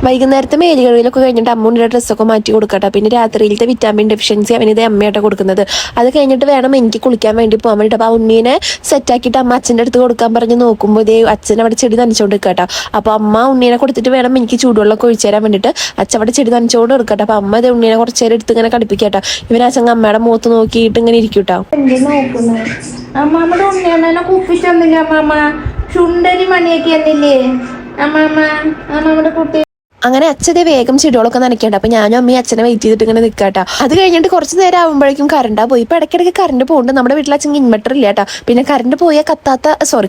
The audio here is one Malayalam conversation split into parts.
വൈകുന്നേരത്തെ മേലുകളിലൊക്കെ കഴിഞ്ഞിട്ട് അമ്മൂൻ്റെ ഡ്രസ്സൊക്കെ മാറ്റി കൊടുക്കട്ടെ. പിന്നെ രാത്രിയിലത്തെ വിറ്റാമിൻ ഡെഫിഷ്യൻസി അവനിത് അമ്മയായിട്ട് കൊടുക്കുന്നത്. അത് കഴിഞ്ഞിട്ട് വേണം എനിക്ക് കുളിക്കാൻ വേണ്ടി പോകാൻ വേണ്ടിയിട്ട്. അപ്പോൾ ഉണ്ണീനെ സെറ്റാക്കിയിട്ട് അമ്മ അച്ഛൻ്റെ അടുത്ത് കൊടുക്കാൻ പറഞ്ഞ് നോക്കുമ്പോൾ ഇതേ അച്ഛൻ അവിടെ ചെടി നനച്ചുകൊണ്ട് നിൽക്കട്ടോ. അപ്പോൾ അമ്മ ഉണ്ണീനെ കൊടുത്തിട്ട് വേണം എനിക്ക് ചൂടുവെള്ളമൊക്കെ ഒഴിച്ചു തരാൻ വേണ്ടിയിട്ട്. അച്ഛൻ അവിടെ ചെടി നനച്ചുകൊണ്ട് എടുക്കട്ടെ. അപ്പോൾ അമ്മ ഇത് ഉണ്ണീനെ കുറച്ച് നേരം എടുത്ത് ഇങ്ങനെ കളിപ്പിക്കട്ടോ. ഇവരച്ഛൻ അമ്മയുടെ മുഖത്ത് നോക്കിയിട്ട് ഇങ്ങനെ ഇരിക്കൂട്ടോ. അമ്മാമ്മയുടെ ഉണ്ണിയണ്ണനെ കുപ്പിച്ചൊന്നില്ല അമ്മാമ്മ, ചുണ്ടരി മണിയൊക്കെ എന്നില്ലേ അമ്മാമ്മ, അമ്മാമ്മയുടെ കുട്ടി. അങ്ങനെ അച്ഛനെ വേഗം ചെടികളൊക്കെ നനയ്ക്കണ്ട. അപ്പോൾ ഞാനും അമ്മയും അച്ഛനെ വെയിറ്റ് ചെയ്തിട്ട് ഇങ്ങനെ നിൽക്കാട്ടോ. അത് കഴിഞ്ഞിട്ട് കുറച്ച് നേരം ആകുമ്പോഴേക്കും കറണ്ടാ പോയി. ഇപ്പോൾ ഇടയ്ക്കിടയ്ക്ക് കറണ്ട് പോകുന്നുണ്ട്. നമ്മുടെ വീട്ടിൽ അച്ഛൻ ഇൻവെർട്ടർ ഇല്ല കേട്ടോ. പിന്നെ കറണ്ട് പോയാൽ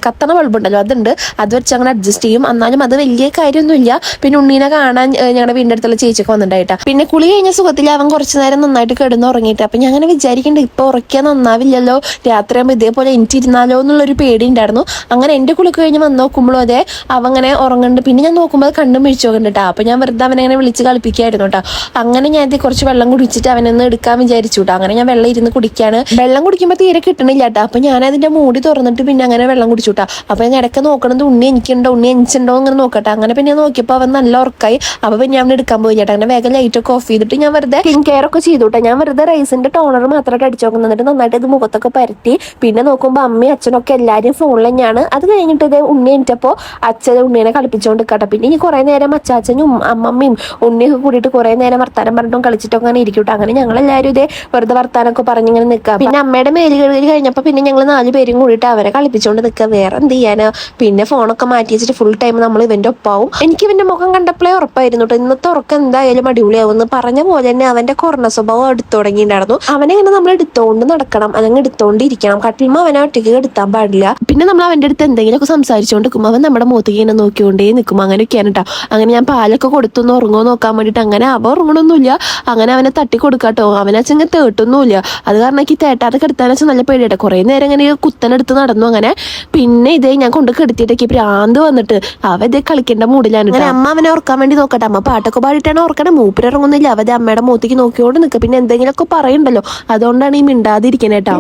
കത്തണ ബൾബുണ്ടല്ലോ, അതുണ്ട്. അത് വെച്ച് അങ്ങനെ അഡ്ജസ്റ്റ് ചെയ്യും. എന്നാലും അത് വലിയ കാര്യമൊന്നുമില്ല. പിന്നെ ഉണ്ണീനെ കാണാൻ ഞങ്ങളുടെ വീടിൻ്റെ അടുത്തുള്ള ചേച്ചിയൊക്കെ വന്നിട്ടുണ്ടായിട്ടാ. പിന്നെ കുളി കഴിഞ്ഞ സുഖത്തിൽ അവൻ കുറച്ച് നേരം നന്നായിട്ട് കിടന്ന് ഉറങ്ങിയിട്ട്. അപ്പം ഞാൻ അങ്ങനെ വിചാരിക്കേണ്ടത് ഇപ്പോൾ ഉറക്കിയാൽ നന്നാവില്ലല്ലോ, രാത്രിയാകുമ്പോൾ ഇതേപോലെ എനിക്കിരുന്നാലോ എന്നുള്ളൊരു പേടി ഉണ്ടായിരുന്നു. അങ്ങനെ എൻ്റെ കുളിക്ക് കഴിഞ്ഞ് വന്ന് നോക്കുമ്പോഴും അതെ അവൻ അങ്ങനെ ഉറങ്ങുന്നുണ്ട്. പിന്നെ ഞാൻ നോക്കുമ്പോൾ കണ്ണും മിഴിച്ചു നോക്കുന്നുണ്ട്. അപ്പം ഞാൻ വെറുതെ അവനെ വിളിച്ച് കളിപ്പിക്കായിരുന്നു കേട്ടോ. അങ്ങനെ ഞാൻ കുറച്ച് വെള്ളം കുടിച്ചിട്ട് അവനൊന്ന് എടുക്കാൻ വിചാരിച്ചു കേട്ടോ. അങ്ങനെ ഞാൻ വെള്ളം ഇരുന്ന് കുടിക്കാണ്. വെള്ളം കുടിക്കുമ്പോൾ തീരെ കിട്ടണില്ല കേട്ടോ. അപ്പം ഞാൻ അതിൻ്റെ മൂടി തുറന്നിട്ട് പിന്നെ അങ്ങനെ വെള്ളം കുടിച്ചു കേട്ടോ. അപ്പം ഞാൻ ഇടയ്ക്ക് നോക്കണത് ഉണ്ണി എനിക്കുണ്ടോ ഉണ്ണി എനിച്ചുണ്ടോ അങ്ങനെ നോക്കട്ടെ. അങ്ങനെ പിന്നെ നോക്കിയപ്പോൾ അവൻ നല്ല ഉറക്കായി. അപ്പോൾ പിന്നെ അവൻ എടുക്കാൻ പോയി ചേട്ടാ. അങ്ങനെ വേഗം ലൈറ്റൊക്കെ ഓഫ് ചെയ്തിട്ട് ഞാൻ വെറുതെ സ്കിൻ കെയർ ഒക്കെ ചെയ്തു കേട്ടോ. ഞാൻ വെറുതെ റൈസിൻ്റെ ടോണർ മാത്രമായിട്ട് അടിച്ചു നോക്കുന്നിട്ട് നന്നായിട്ട് ഇത് മുഖത്തൊക്കെ പരത്തി. പിന്നെ നോക്കുമ്പോൾ അമ്മയും അച്ഛനൊക്കെ എല്ലാവരും ഫോണിൽ തന്നെയാണ്. അത് കഴിഞ്ഞിട്ട് ഇത് ഉണ്ണി എനിച്ചപ്പോൾ അച്ഛൻ ഉണ്ണീനെ കളിപ്പിച്ചുകൊണ്ട് കേട്ടോ. പിന്നെ ഈ കുറേ നേരം അച്ചാച്ചനും അമ്മമ്മയും ഉണ്ണിയൊക്കെ കൂടിയിട്ട് കുറേ നേരം വർത്താനം പറഞ്ഞിട്ടും കളിച്ചിട്ടൊക്കെ അങ്ങനെ ഇരിക്കട്ടെ. അങ്ങനെ ഞങ്ങളെല്ലാവരും ഇതേ വെറുതെ വർത്താനൊക്കെ പറഞ്ഞിങ്ങനെ നിൽക്കുക. പിന്നെ അമ്മയുടെ മേല് കഴുകി കഴിഞ്ഞപ്പോൾ പിന്നെ ഞങ്ങൾ 4 പേരും കൂടിയിട്ട് അവരെ കളിപ്പിച്ചുകൊണ്ട് നിൽക്കുക. വേറെ എന്ത് ചെയ്യാനാ. പിന്നെ ഫോണൊക്കെ മാറ്റി വെച്ചിട്ട് ഫുൾ ടൈം നമ്മൾ ഇവൻ്റെ ഒപ്പാവും. എനിക്ക് ഇവൻ്റെ മുഖം കണ്ടപ്പോഴേ ഉറപ്പായിരുന്നു കേട്ടോ, ഇന്നത്തെ ഉറക്കം എന്തായാലും അടിപൊളിയാവും എന്ന് പറഞ്ഞ പോലെ തന്നെ അവൻ്റെ കൊറോണ സ്വഭാവം എടുത്തു തുടങ്ങിയിട്ടുണ്ടായിരുന്നു. അവനെങ്ങനെ നമ്മൾ എടുത്തോണ്ട് നടക്കണം, അല്ലെങ്കിൽ എടുത്തോണ്ടിരിക്കണം. കട്ടിൽമ അവനെ ഒറ്റയ്ക്ക് എടുത്താൻ പാടില്ല. പിന്നെ നമ്മൾ അവൻ്റെ അടുത്ത് എന്തെങ്കിലുമൊക്കെ സംസാരിച്ചുകൊണ്ട് നിൽക്കുമ്പോൾ അവൻ നമ്മുടെ മുഖത്തേക്ക് ഇങ്ങനെ നോക്കിക്കൊണ്ടേ നിൽക്കും. അങ്ങനെയൊക്കെയാണ് കേട്ടോ. അങ്ങനെ ഞാൻ പാലൊക്കെ കൊടുത്തൊന്ന് ഉറങ്ങുമോ നോക്കാൻ വേണ്ടിയിട്ട് അങ്ങനെ അവ ഉറങ്ങണമൊന്നുമില്ല. അങ്ങനെ അവനെ തട്ടി കൊടുക്കാട്ടോ. അവനച്ഛൻ തേട്ടൊന്നുമില്ല. അത് കാരണം എനിക്ക് തേട്ടാതെ കിടത്താൻ വെച്ചാൽ നല്ല പേടിയാട്ടോ. കുറേ നേരം ഇങ്ങനെ കുത്തനെടുത്ത് നടന്നു. അങ്ങനെ പിന്നെ ഇതേ ഞാൻ കൊണ്ട് കിടത്തിയിട്ടേക്ക് ഭ്രാന്ത് വന്നിട്ട് അവ ഇതേ കളിക്കേണ്ട മൂടിലാണ്. അങ്ങനെ അമ്മ അവനെ ഓർക്കാൻ വേണ്ടി നോക്കട്ടെ. അമ്മ പാട്ടൊക്കെ പാടിയിട്ടാണ് ഓർക്കണേ. മൂപ്പര് ഇറങ്ങുന്നില്ല. അവരുടെ അമ്മയുടെ മുഖത്തേക്ക് നോക്കിയോണ്ട് നിൽക്കുക. പിന്നെ എന്തെങ്കിലുമൊക്കെ പറയുണ്ടല്ലോ, അതുകൊണ്ടാണ് ഈ മിണ്ടാതിരിക്കണേ കേട്ടോ.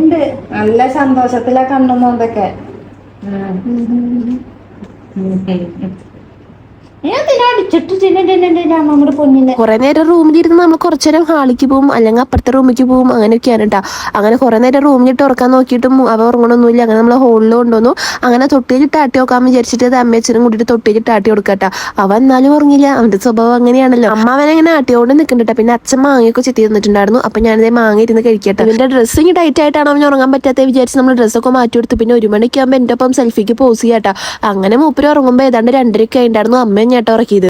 നല്ല സന്തോഷത്തിലാ കണ്ണൊക്കെ. കുറെ നേരം റൂമിലിരുന്ന് നമ്മൾ കുറച്ചു നേരം ഹാളിക്ക് പോകും, അല്ലെങ്കിൽ അപ്പുറത്തെ റൂമിലേക്ക് പോകും. അങ്ങനെയൊക്കെയാണ് കേട്ടോ. അങ്ങനെ കുറെ നേരം റൂമിലിട്ട് ഉറക്കാൻ നോക്കിയിട്ടും അവ ഉറങ്ങണമൊന്നുമില്ല. അങ്ങനെ നമ്മൾ ഹോളിൽ കൊണ്ടുവന്നു. അങ്ങനെ തൊട്ടിയിട്ട് ആട്ടി നോക്കാൻ വിചാരിച്ചിട്ട് അത് അമ്മയച്ഛനും കൂട്ടിയിട്ട് തൊട്ടിയിട്ട് ആട്ടി കൊടുക്കട്ടോ. അവ എന്നാലും ഉറങ്ങില്ല. അവന്റെ സ്വഭാവം അങ്ങനെയാണല്ലോ. അമ്മ അവനെ അങ്ങനെ ആട്ടിയോണ്ട് നിൽക്കുന്നുണ്ട്. പിന്നെ അച്ഛൻ മാങ്ങയൊക്കെ ചെത്തി തന്നിട്ടുണ്ടായിരുന്നു. അപ്പൊ ഞാനിതേ മാങ്ങ ഇരുന്ന് കഴിക്കട്ടെ. ഇതിന്റെ ഡ്രസ്സിങ് ടൈറ്റ് ആയിട്ടാണ് അവന് ഉറങ്ങാൻ പറ്റാത്ത വിചാരിച്ച് നമ്മൾ ഡ്രസ്സൊക്കെ മാറ്റി കൊടുത്തു. പിന്നെ 1 മണിക്കാകുമ്പോൾ എൻ്റെ ഒപ്പം സെൽഫിക്ക് പോസ് ചെയ്യാട്ടോ. അങ്ങനെ മൂപ്പര് ഉറങ്ങുമ്പോൾ ഏതാണ്ട് 2:30 ഉണ്ടായിരുന്നു. അമ്മയും ഞാട്ടോ ഉറക്കിയത്.